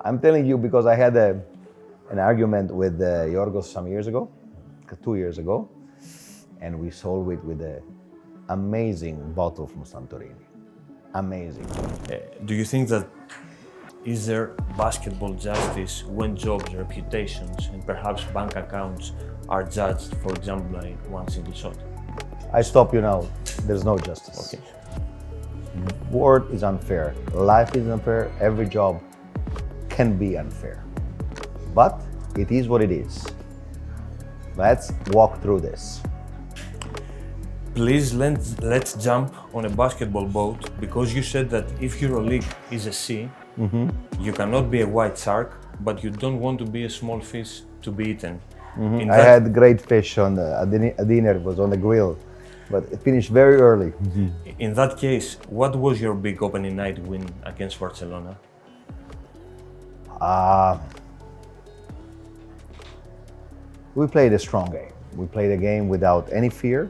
I'm telling you because I had an argument with Giorgos some years ago, 2 years ago, and we solved it with an amazing bottle from Santorini. Amazing. Do you think that is there basketball justice when jobs, reputations, and perhaps bank accounts are judged, for example, by one single shot? I stop you now. There's no justice. Okay. World is unfair. Life is unfair. Every job can be unfair. But it is what it is. Let's walk through this. Please let's jump on a basketball boat, because you said that if Euroleague is a sea, you cannot be a white shark, but you don't want to be a small fish to be eaten. I had great fish on a dinner. It was on the grill, but it finished very early. In that case, what was your big opening night win against Barcelona? We played a strong game. We played a game without any fear.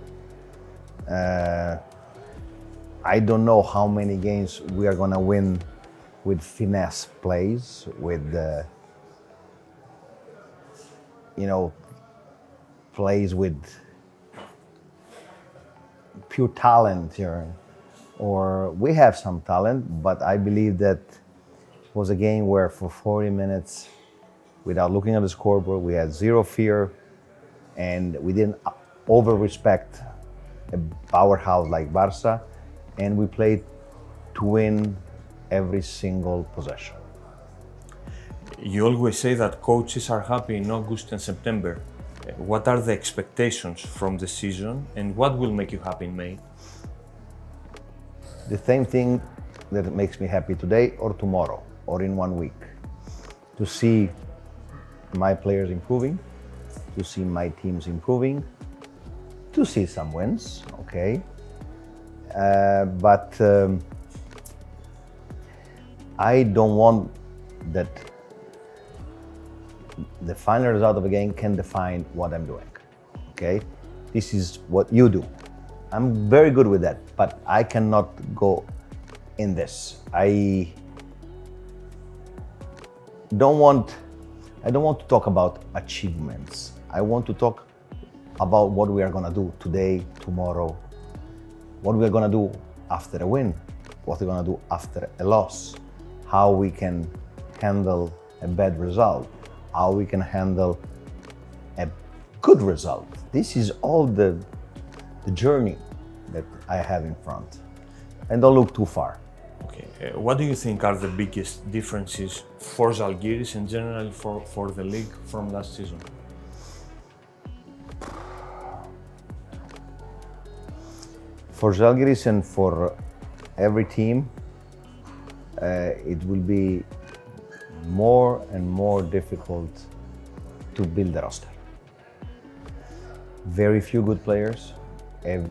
I don't know how many games we are gonna win with finesse plays, with plays with pure talent here. Or we have some talent, but I believe that it was a game where for 40 minutes, without looking at the scoreboard, we had zero fear, and we didn't over-respect a powerhouse like Barca, and we played to win every single possession. You always say that coaches are happy in August and September. What are the expectations from the season, and what will make you happy in May? The same thing that makes me happy today or tomorrow or in 1 week. To see my players improving, to see my teams improving, to see some wins, okay? But I don't want that the final result of a game can define what I'm doing, okay? This is what you do. I'm very good with that, but I cannot go in this. I don't want to talk about achievements. I want to talk about what we are gonna do today, tomorrow, what we are gonna do after a win, what we're gonna do after a loss, how we can handle a bad result, how we can handle a good result. This is all the journey that I have in front. And don't look too far. Okay. What do you think are the biggest differences for Zalgiris in general for the league from last season? For Zalgiris and for every team, it will be more and more difficult to build a roster. Very few good players.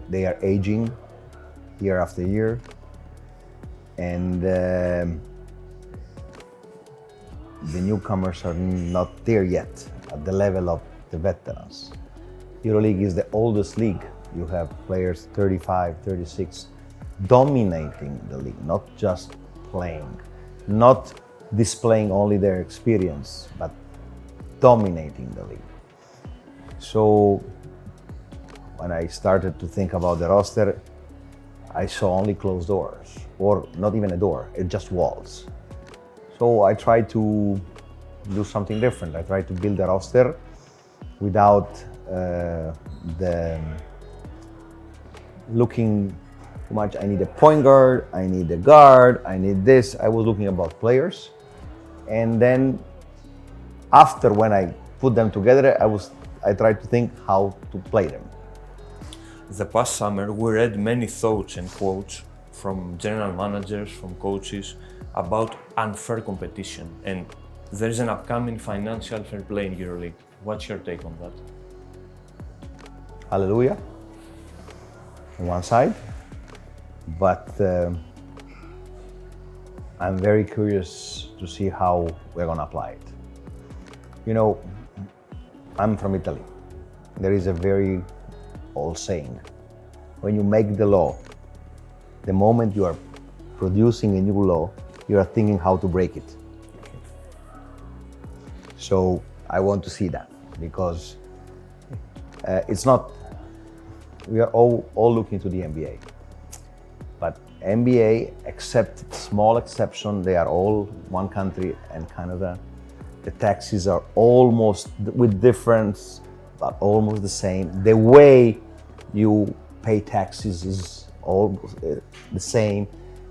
They are aging year after year, and the newcomers are not there yet at the level of the veterans. Euroleague is the oldest league. You have players 35, 36 dominating the league, not just playing, not displaying only their experience, but dominating the league. So when I started to think about the roster, I saw only closed doors, or not even a door, it's just walls. So I tried to do something different. I tried to build a roster without looking too much. I need a point guard, I need a guard, I need this. I was looking about players. And then after, when I put them together, I tried to think how to play them. The past summer, we read many thoughts and quotes from general managers, from coaches, about unfair competition. And there is an upcoming financial fair play in Euroleague. What's your take on that? Hallelujah, on one side, but I'm very curious to see how we're gonna apply it. You know, I'm from Italy. There is a very old saying: when you make the law, the moment you are producing a new law, you are thinking how to break it. So I want to see that because it's not, we are all looking to the NBA. But NBA, except small exception, they are all one country and Canada. The taxes are almost, with difference, but almost the same. The way you pay taxes is almost the same,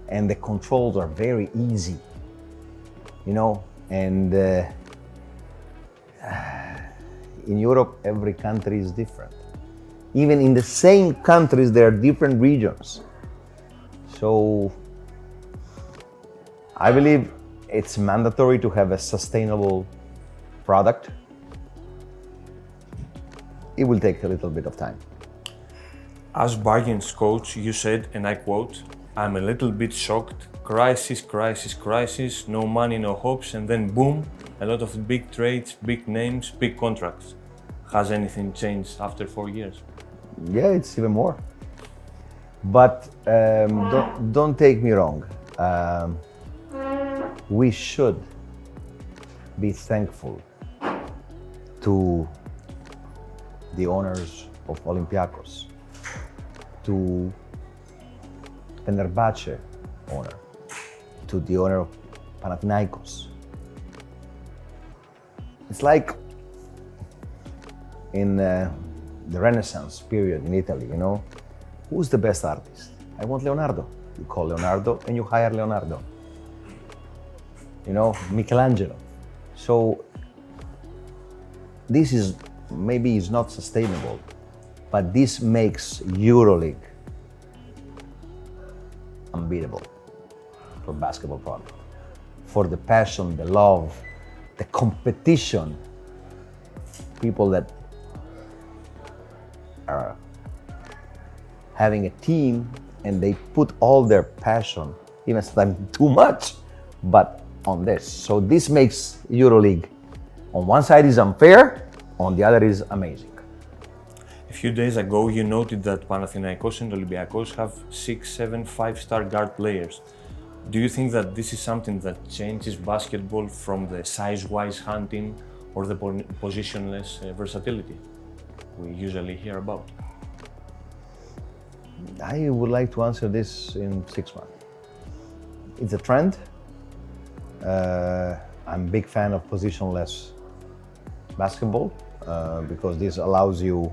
and the controls are very easy, you know. And in Europe, every country is different. Even in the same countries, there are different regions. So I believe it's mandatory to have a sustainable product. It will take a little bit of time. As Bayern's coach, you said, and I quote, "I'm a little bit shocked. Crisis, crisis, crisis, no money, no hopes, and then boom, a lot of big trades, big names, big contracts." Has anything changed after 4 years? Yeah, it's even more. But don't take me wrong. We should be thankful to the owners of Olympiacos, to Fenerbahce owner, to the owner of Panathinaikos. It's like in the Renaissance period in Italy, you know, who's the best artist? I want Leonardo. You call Leonardo and you hire Leonardo. You know, Michelangelo. So this is, maybe it's not sustainable, but this makes Euroleague unbeatable for basketball product. For the passion, the love, the competition, people that are having a team and they put all their passion, even sometimes too much, but on this. So this makes Euroleague, on one side is unfair, on the other is amazing. A few days ago, you noted that Panathinaikos and Olympiacos have 6, 7, 5-star guard players. Do you think that this is something that changes basketball from the size-wise hunting or the positionless versatility we usually hear about? I would like to answer this in 6 months. It's a trend. I'm a big fan of positionless basketball because this allows you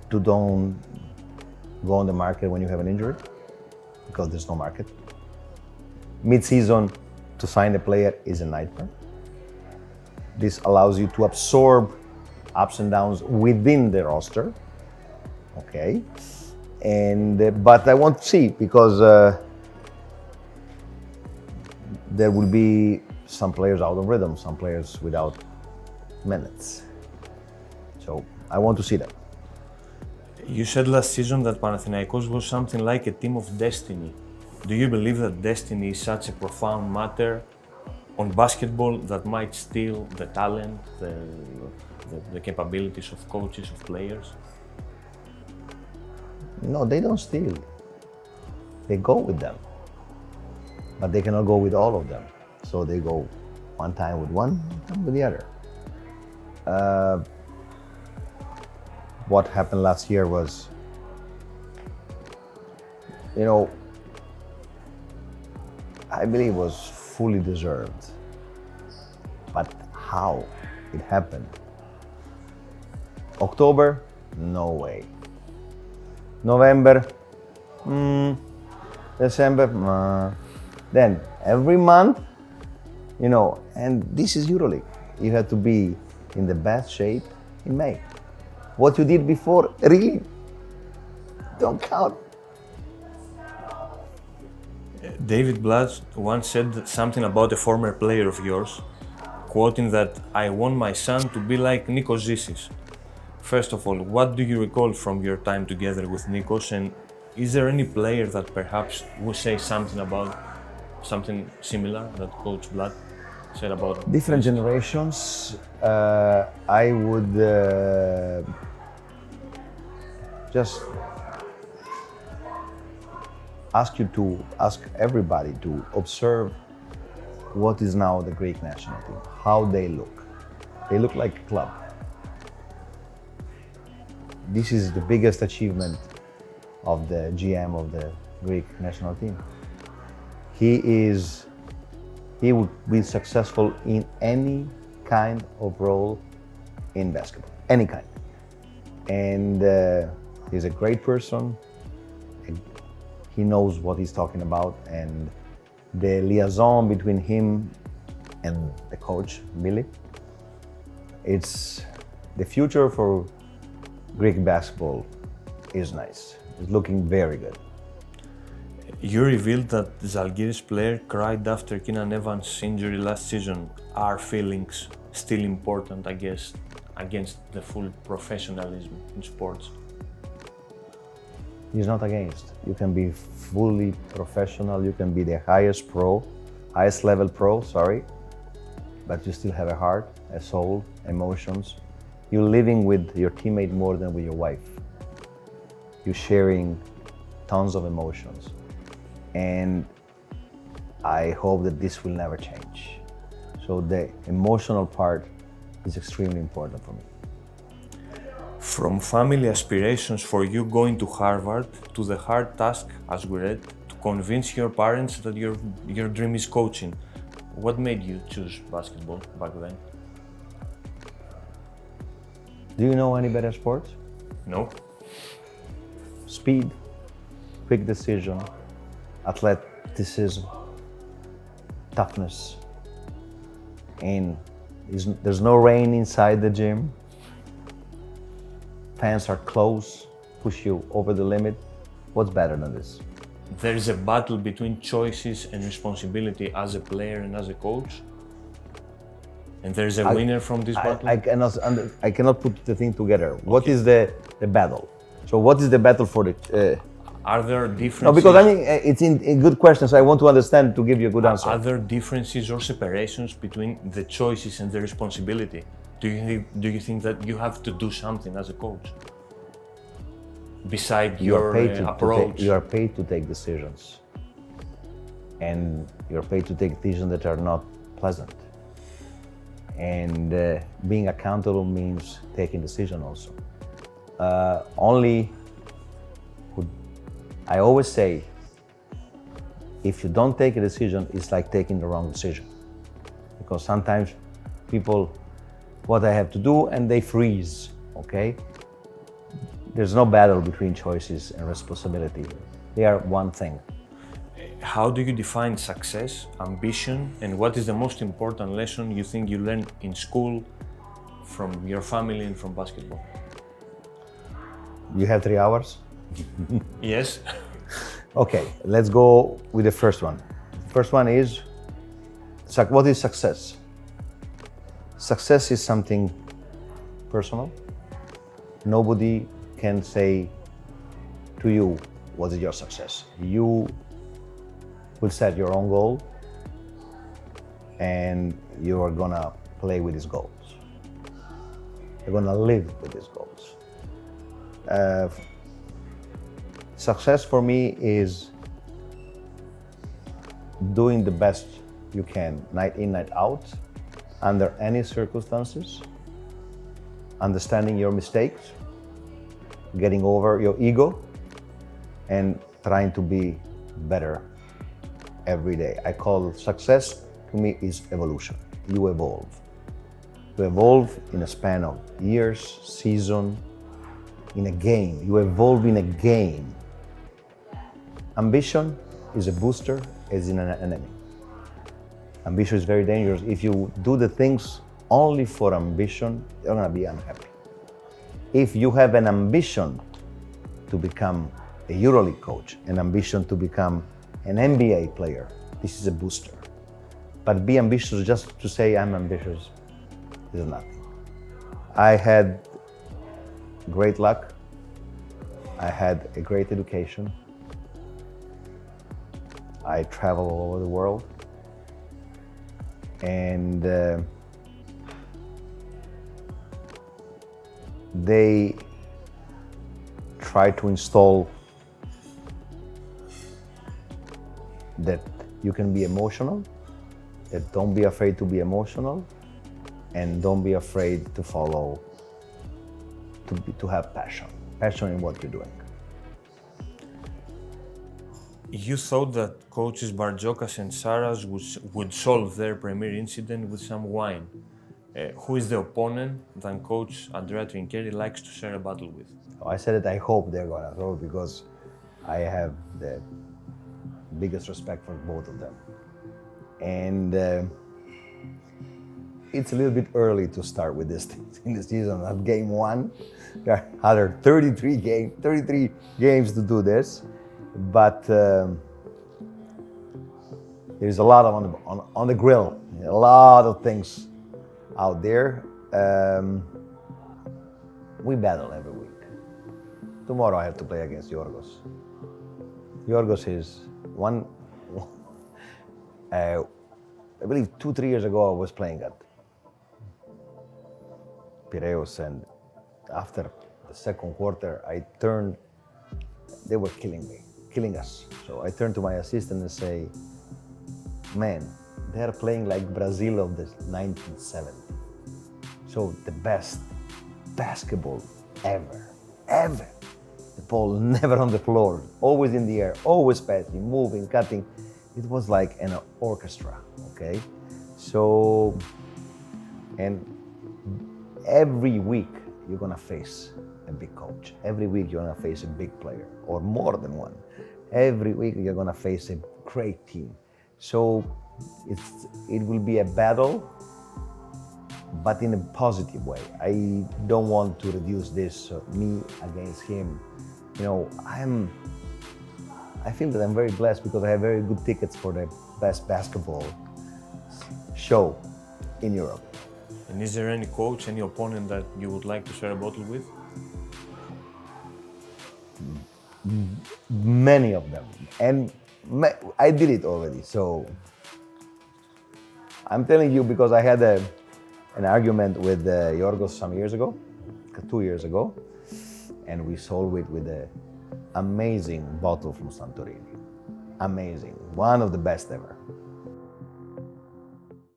to don't go on the market when you have an injury, because there's no market. Mid-season, to sign a player is a nightmare. This allows you to absorb ups and downs within the roster. Okay, and but I want to see, because there will be some players out of rhythm, some players without minutes. So I want to see that. You said last season that Panathinaikos was something like a team of destiny. Do you believe that destiny is such a profound matter on basketball that might steal the talent, the capabilities of coaches, of players? No, they don't steal. They go with them. But they cannot go with all of them. So they go one time with one, and with the other. What happened last year was, you know, I believe was fully deserved. But how it happened? October, no way. November, December, then every month, you know, and this is Euroleague. You have to be in the best shape in May. What you did before really don't count. David Blatt once said something about a former player of yours, quoting that, "I want my son to be like Nikos Zisis." First of all, what do you recall from your time together with Nikos, and is there any player that perhaps will say something about something similar that Coach Blatt said about different generations? I would just ask everybody to observe what is now the Greek national team, how they look. They look like a club. This is the biggest achievement of the GM of the Greek national team. He would be successful in any kind of role in basketball, any kind. And he's a great person. He knows what he's talking about, and the liaison between him and the coach, Billy, it's the future for Greek basketball is nice. It's looking very good. You revealed that the Zalgiris player cried after Keenan Evans' injury last season. Are feelings still important, I guess, against the full professionalism in sports? He's not against. You can be fully professional, you can be the highest level pro, but you still have a heart, a soul, emotions. You're living with your teammate more than with your wife. You're sharing tons of emotions. And I hope that this will never change. So the emotional part is extremely important for me. From family aspirations for you going to Harvard to the hard task, as we read, to convince your parents that your dream is coaching, what made you choose basketball back then? Do you know any better sports? No. Speed, quick decision, athleticism, toughness, and there's no rain inside the gym. Fans are close, push you over the limit. What's better than this? There is a battle between choices and responsibility as a player and as a coach. And there is a winner from this battle? I cannot put the thing together. What is the battle? So what is the battle for the... Are there differences? No, because I mean, it's in good questions. I want to understand to give you a good answer. Are there differences or separations between the choices and the responsibility? Do you think that you have to do something as a coach? Beside your approach? You are paid to take decisions. And you're paid to take decisions that are not pleasant. And being accountable means taking decision also. I always say, if you don't take a decision, it's like taking the wrong decision. Because sometimes people, what I have to do, and they freeze, okay? There's no battle between choices and responsibility. They are one thing. How do you define success, ambition, and what is the most important lesson you think you learned in school, from your family, and from basketball? You have 3 hours? Yes. Okay, let's go with the first one. The first one is, what is success? Success is something personal. Nobody can say to you, what is your success? You will set your own goal and you are gonna play with these goals. You're gonna live with these goals. Success for me is doing the best you can, night in, night out, under any circumstances, understanding your mistakes, getting over your ego, and trying to be better every day. I call success, to me, is evolution. You evolve. You evolve in a span of years, season, in a game. You evolve in a game. Ambition is a booster, as in an enemy. Ambition is very dangerous. If you do the things only for ambition, you're gonna be unhappy. If you have an ambition to become a Euroleague coach, an ambition to become an NBA player, this is a booster. But be ambitious just to say I'm ambitious is nothing. I had great luck. I had a great education. I travel all over the world. And they try to install that you can be emotional that don't be afraid to be emotional and don't be afraid to follow, to have passion in what you're doing. You thought that coaches Bartzokas and Saras would solve their premier incident with some wine. Who is the opponent that coach Andrea Trinchieri likes to share a battle with? I said that I hope they're gonna go because I have the biggest respect for both of them. And it's a little bit early to start with this in the season. At game one, there are other 33 games to do this. But there's a lot on the grill, a lot of things out there. We battle every week. Tomorrow I have to play against Giorgos. Giorgos is I believe 2-3 years ago I was playing at Piraeus, and after the second quarter they were killing us. So I turned to my assistant and say, man, they're playing like Brazil of the 1970s. So the best basketball ever. The ball never on the floor, always in the air, always passing, moving, cutting. It was like an orchestra, okay? So, and every week you're gonna face a big coach. Every week you're gonna face a big player, or more than one. Every week you're gonna face a great team. So it will be a battle, but in a positive way. I don't want to reduce this me against him. You know, I feel that I'm very blessed because I have very good tickets for the best basketball show in Europe. And is there any coach, any opponent that you would like to share a bottle with? Many of them, and I did it already. So I'm telling you because I had an argument with Giorgos some years ago, 2 years ago, and we solved it with an amazing bottle from Santorini. Amazing, one of the best ever.